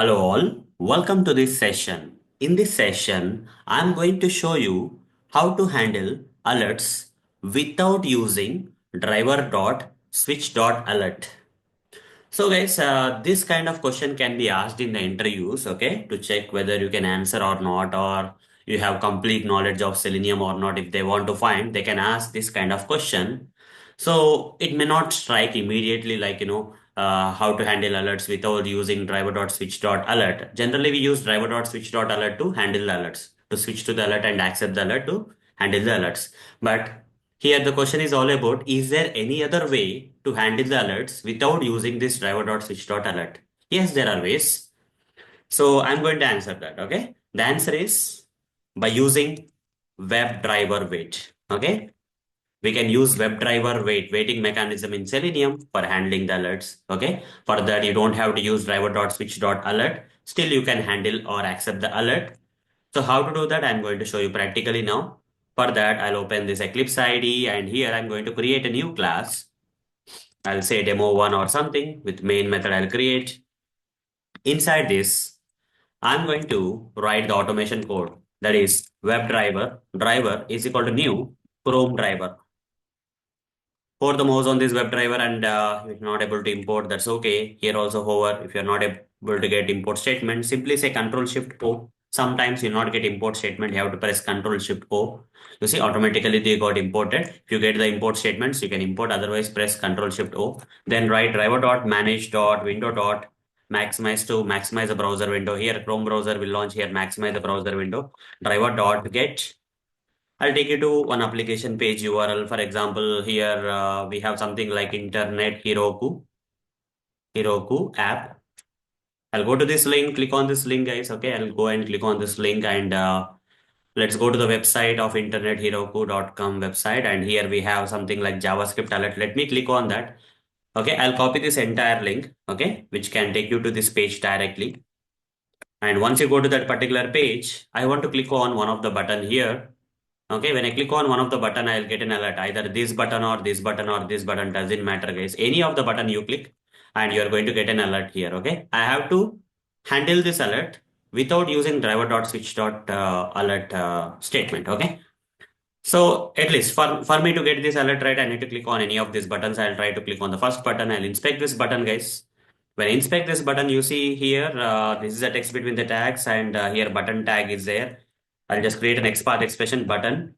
Hello all, welcome to this session. In this session, I'm going to show you how to handle alerts without using driver.switch.alert. So guys, this kind of question can be asked in the interviews, okay, to check whether you can answer or not, or you have complete knowledge of Selenium or not. If they want to find, they can ask this kind of question. So it may not strike immediately like, how to handle alerts without using driver.switch.alert. Generally, we use driver.switch.alert to handle the alerts, to switch to the alert and accept the alert to handle the alerts. But here the question is all about, is there any other way to handle the alerts without using this driver.switch.alert? Yes, there are ways. So I'm going to answer that. Okay. The answer is by using WebDriverWait. Okay. We can use WebDriverWait waiting mechanism in Selenium for handling the alerts. Okay. For that, you don't have to use driver.switch.alert. Still, you can handle or accept the alert. So how to do that? I'm going to show you practically now. For that, I'll open this Eclipse IDE and here I'm going to create a new class. I'll say demo1 or something with main method I'll create. Inside this, I'm going to write the automation code. That is driver is equal to new Chrome driver. Pour the mouse on this WebDriver and if you're not able to import, that's okay. Here also hover. If you're not able to get import statement, simply say Control Shift O. Sometimes you'll not get import statement. You have to press Control Shift O. You see, automatically they got imported. If you get the import statements, you can import. Otherwise, press Control Shift O. Then write driver.manage.window. Maximize to maximize the browser window. Here, Chrome browser will launch here. Maximize the browser window. Driver.get. I'll take you to one application page URL. For example, here we have something like Internet Heroku app. I'll go to this link, click on this link, guys. Okay, I'll go and click on this link and let's go to the website of internetheroku.com website. And here we have something like JavaScript alert. Let me click on that. Okay, I'll copy this entire link, okay, which can take you to this page directly. And once you go to that particular page, I want to click on one of the button here. Okay, when I click on one of the button, I'll get an alert. Either this button or this button or this button, doesn't matter, guys. Any of the button you click and you're going to get an alert here. Okay, I have to handle this alert without using driver.switch.alert statement. Okay, so at least for me to get this alert right, I need to click on any of these buttons. I'll try to click on the first button. I'll inspect this button, guys. When I inspect this button, you see here, this is a text between the tags and here button tag is there. I'll just create an XPath expression button.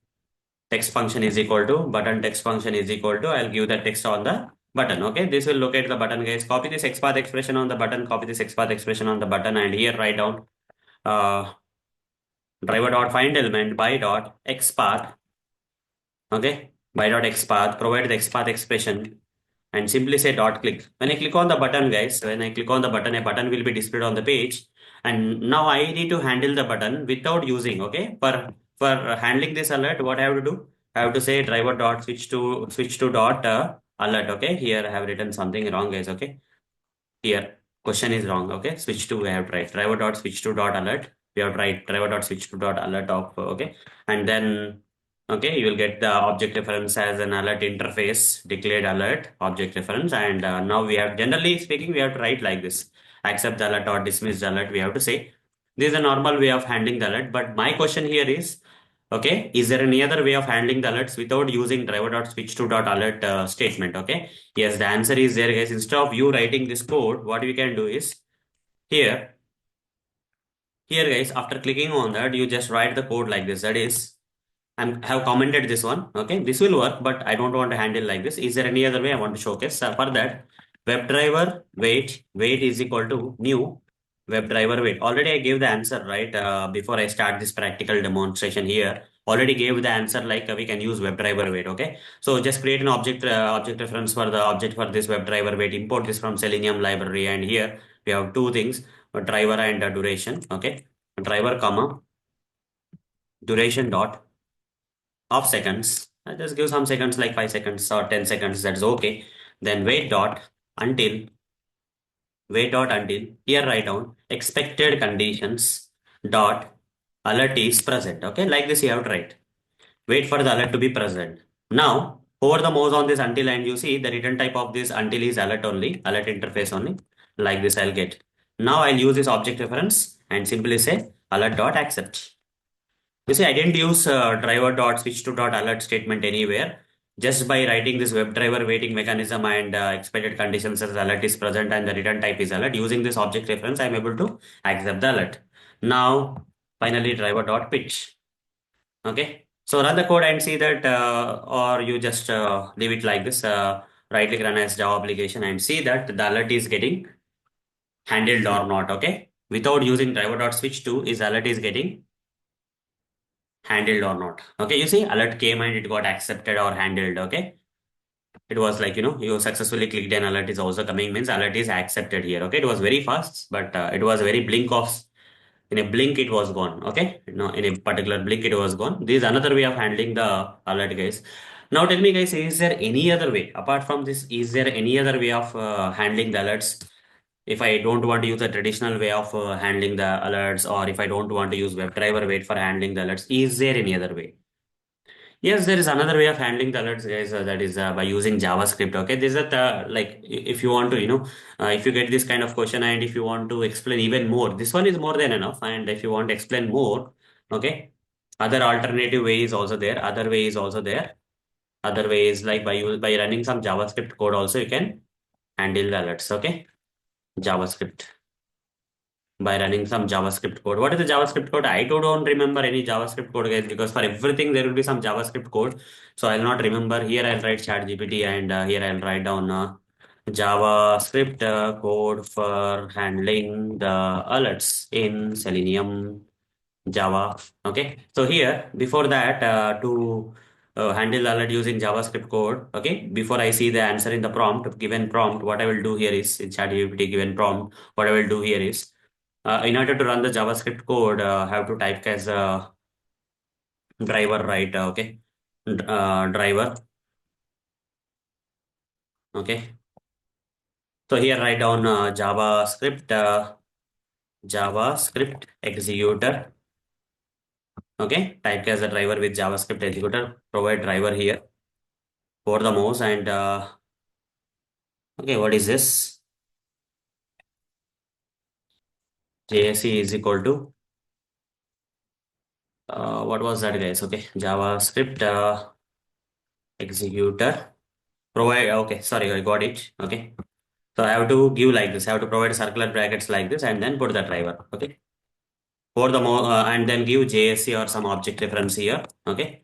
Text function is equal to button text function is equal to, I'll give the text on the button. Okay, this will locate the button, guys. Copy this XPath expression on the button, copy this XPath expression on the button, and here write down driver.find element by dot XPath. Okay, by dot XPath, provide the XPath expression and simply say dot click. When I click on the button, guys, when I click on the button, a button will be displayed on the page. And now I need to handle the button without using, okay, for handling this alert, what I have to do? I have to say driver dot switch to dot alert. Okay, here I have written something wrong, guys. Okay, here question is wrong. Okay, switch to, I have to write driver dot switch to dot alert. We have to write driver dot switch to dot alert of, okay, and then okay, you will get the object reference as an alert interface, declared alert object reference. And now we have, generally speaking, we have to write like this: accept the alert or dismiss the alert. We have to say this is a normal way of handling the alert. But my question here is, okay, is there any other way of handling the alerts without using driver.switch2.alert statement? Okay, yes, the answer is there, guys. Instead of you writing this code, what we can do is here, guys, after clicking on that, you just write the code like this. That is, have commented this one. Okay, this will work, but I don't want to handle like this. Is there any other way I want to showcase? For that, WebDriver wait is equal to new WebDriver wait. Already I gave the answer, right? Before I start this practical demonstration here, already gave the answer like we can use WebDriver wait. Okay, so just create an object reference for the object for this WebDriver wait. Import this from Selenium library, and here we have two things: driver and duration. Okay, driver comma duration dot of seconds. I just give some seconds like 5 seconds or 10 seconds. That's okay. Then until wait dot until here write down expected conditions dot alert is present. Okay, like this you have to write. Wait for the alert to be present. Now hover the mouse on this until and you see the return type of this until is alert only, alert interface only. Like this I'll get. Now I'll use this object reference and simply say alert dot accept. You see, I didn't use driver dot switch to dot alert statement anywhere. Just by writing this WebDriver waiting mechanism and expected conditions as alert is present and the return type is alert, using this object reference, I'm able to accept the alert. Now, finally, driver dot pitch. Okay. So run the code and see that, or you just leave it like this. Right click run as Java application and see that the alert is getting handled or not. Okay. Without using driver dot switch to, is alert is getting handled or not. Okay, you see alert came and it got accepted or handled. Okay, it was like, you successfully clicked an alert is also coming, means alert is accepted here. Okay, it was very fast, but it was very blink of, in a blink it was gone. Okay, in a particular blink it was gone. This is another way of handling the alert, guys. Now tell me, guys, is there any other way apart from this? Is there any other way of handling the alerts? If I don't want to use the traditional way of handling the alerts, or if I don't want to use WebDriverWait for handling the alerts, is there any other way? Yes, there is another way of handling the alerts, guys. That is by using JavaScript. Okay, this is like, if you want to, if you get this kind of question and if you want to explain even more, this one is more than enough. And if you want to explain more, okay, other alternative way is also there. Other way is also there. Other way is like by running some JavaScript code also you can handle the alerts. Okay, JavaScript, by running some JavaScript code. What is the JavaScript code? I too don't remember any JavaScript code, guys, because for everything there will be some JavaScript code. So I'll not remember. Here I'll write ChatGPT and here I'll write down JavaScript code for handling the alerts in Selenium Java. Okay. So here, before that, to handle alert using JavaScript code, okay, before I see the answer in the prompt, given prompt, what I will do here is in ChatGPT given prompt, what I will do here is in order to run the JavaScript code, I have to type as a driver, right? Okay, driver. Okay, so here write down JavaScript executor. Okay, type as a driver with JavaScript executor. Provide driver here for the mouse and okay, what is this? JSE is equal to what was that, guys? Okay, JavaScript executor. Provide. Okay, sorry, I got it. Okay. So I have to give like this. I have to provide circular brackets like this and then put the driver. Okay. For the and then give JSC or some object reference here. Okay.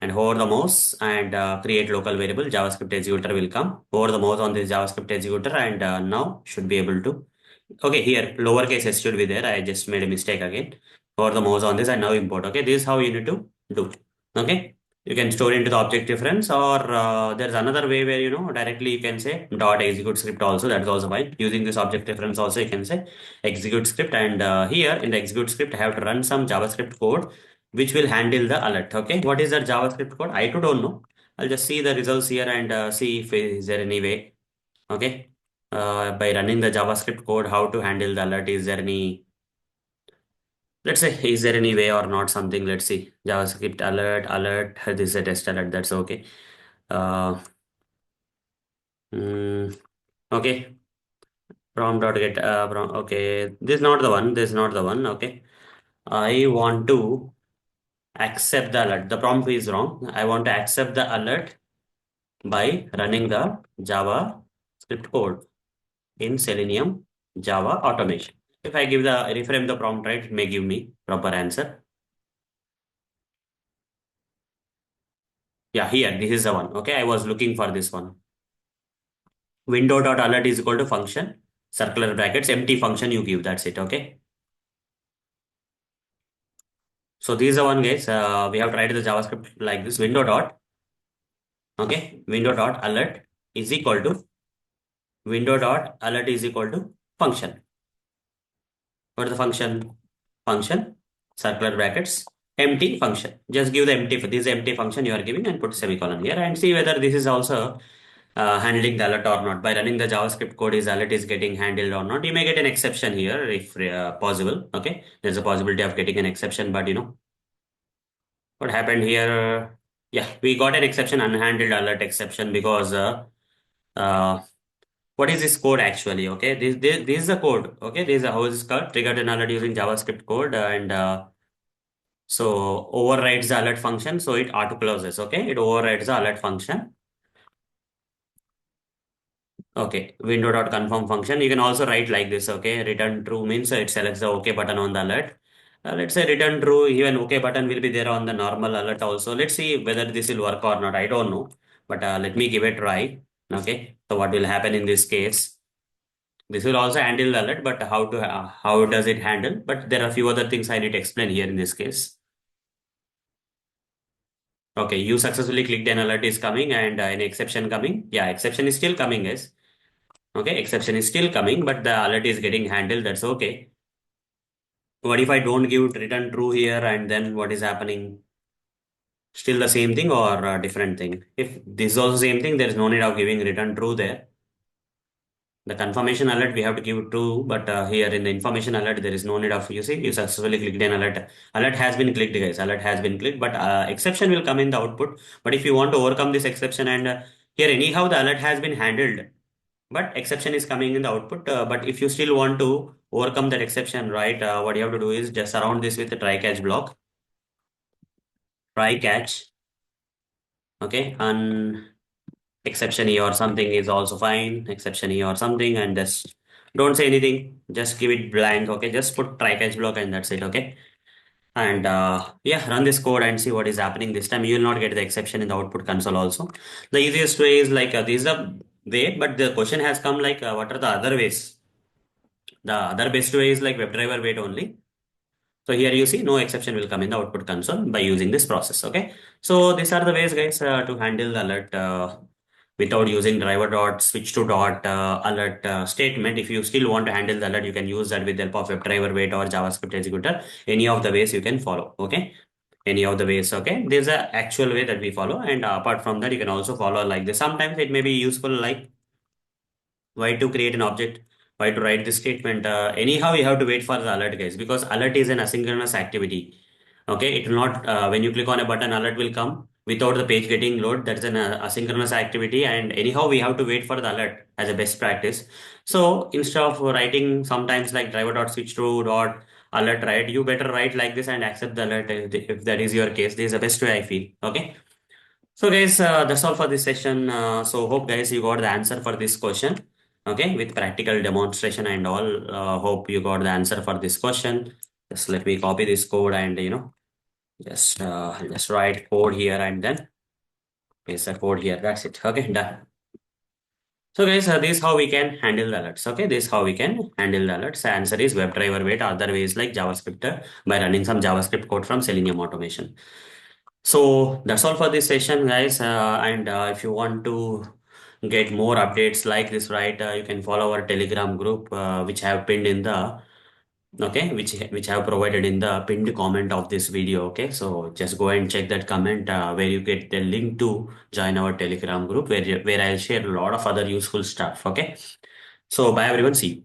And hover the mouse and create local variable. JavaScript executor will come. Hover the mouse on this JavaScript executor and now should be able to. Okay, here lowercase s should be there. I just made a mistake again. Hover the mouse on this and now import. Okay. This is how you need to do. Okay, you can store into the object reference, or there's another way where directly you can say dot execute script also. That's also fine. Using this object reference also you can say execute script, and here in the execute script I have to run some JavaScript code which will handle the alert. Okay, what is that JavaScript code? I too don't know. I'll just see the results here and see if is there any way. Okay, by running the JavaScript code, how to handle the alert? Is there any, let's say, is there any way or not, something? Let's see. JavaScript alert. This is a test alert. That's okay. Uh, mm, okay. Prompt.get. Okay. This is not the one. This is not the one. Okay. I want to accept the alert. The prompt is wrong. I want to accept the alert by running the JavaScript code in Selenium Java automation. If I give the reframe the prompt right, it may give me proper answer. Yeah, here, this is the one. Okay, I was looking for this one. Window.alert is equal to function, circular brackets, empty function you give. That's it. Okay. So this is the one, guys. We have tried the JavaScript like this. Window dot. Okay. Window dot alert is equal to function. What is the function? Function, circular brackets, empty function. Just give the empty. This is the empty function you are giving and put semicolon here and see whether this is also handling the alert or not. By running the JavaScript code, is alert is getting handled or not. You may get an exception here if possible. Okay, there's a possibility of getting an exception, but what happened here? Yeah, we got an exception, unhandled alert exception, because what is this code actually? Okay, this is the code. Okay, this is how this is called triggered an alert using JavaScript code, and so overrides the alert function. So it auto closes. Okay, it overrides the alert function. Okay, window.confirm function. You can also write like this. Okay, return true means it selects the OK button on the alert. Let's say return true, even OK button will be there on the normal alert also. Let's see whether this will work or not. I don't know, but let me give it a try. Okay, so what will happen in this case? This will also handle the alert, but how does it handle? But there are a few other things I need to explain here in this case. Okay, you successfully clicked an alert is coming and an exception coming. Yeah, exception is still coming, guys. Okay, exception is still coming, but the alert is getting handled. That's okay. What if I don't give return true here and then what is happening? Still the same thing or a different thing? If this is also same thing, there is no need of giving return true there. The confirmation alert we have to give true, but here in the information alert there is no need of, you see, you successfully clicked an alert. Alert has been clicked, guys. Alert has been clicked, but exception will come in the output. But if you want to overcome this exception and here anyhow the alert has been handled, but exception is coming in the output. But if you still want to overcome that exception, right, what you have to do is just surround this with the try catch block. Try catch. Okay, and exception E or something is also fine. Exception E or something, and just don't say anything. Just give it blank. Okay, just put try catch block and that's it. Okay, and yeah, run this code and see what is happening this time. You will not get the exception in the output console also. The easiest way is like this is a way, but the question has come like what are the other ways? The other best way is like WebDriverWait only. So here you see no exception will come in the output console by using this process. Okay. So these are the ways, guys, to handle the alert without using driver dot switch to dot alert statement. If you still want to handle the alert, you can use that with the help of WebDriverWait or JavaScript Executor. Any of the ways you can follow. Okay. Any of the ways. Okay. There's a actual way that we follow. And apart from that, you can also follow like this. Sometimes it may be useful like why to create an object, why to write this statement. Anyhow, you have to wait for the alert, guys, because alert is an asynchronous activity. Okay, it will not, when you click on a button, alert will come without the page getting load. That's an asynchronous activity. And anyhow, we have to wait for the alert as a best practice. So instead of writing sometimes like driver.switch to dot alert, right, you better write like this and accept the alert if that is your case. This is the best way I feel. Okay. So guys, that's all for this session. So hope guys you got the answer for this question. Okay, with practical demonstration and all. Hope you got the answer for this question. Just let me copy this code and just write code here and then paste the code here. That's it. Okay, done. So guys, this is how we can handle the alerts. Okay, this is how we can handle the alerts. The answer is WebDriverWait. Other ways like JavaScript by running some JavaScript code from Selenium Automation. So that's all for this session, guys. And if you want to get more updates like this, right, you can follow our Telegram group, which I have pinned in the okay, which I have provided in the pinned comment of this video. Okay, so just go and check that comment where you get the link to join our Telegram group where I'll share a lot of other useful stuff. Okay, so bye everyone. See you.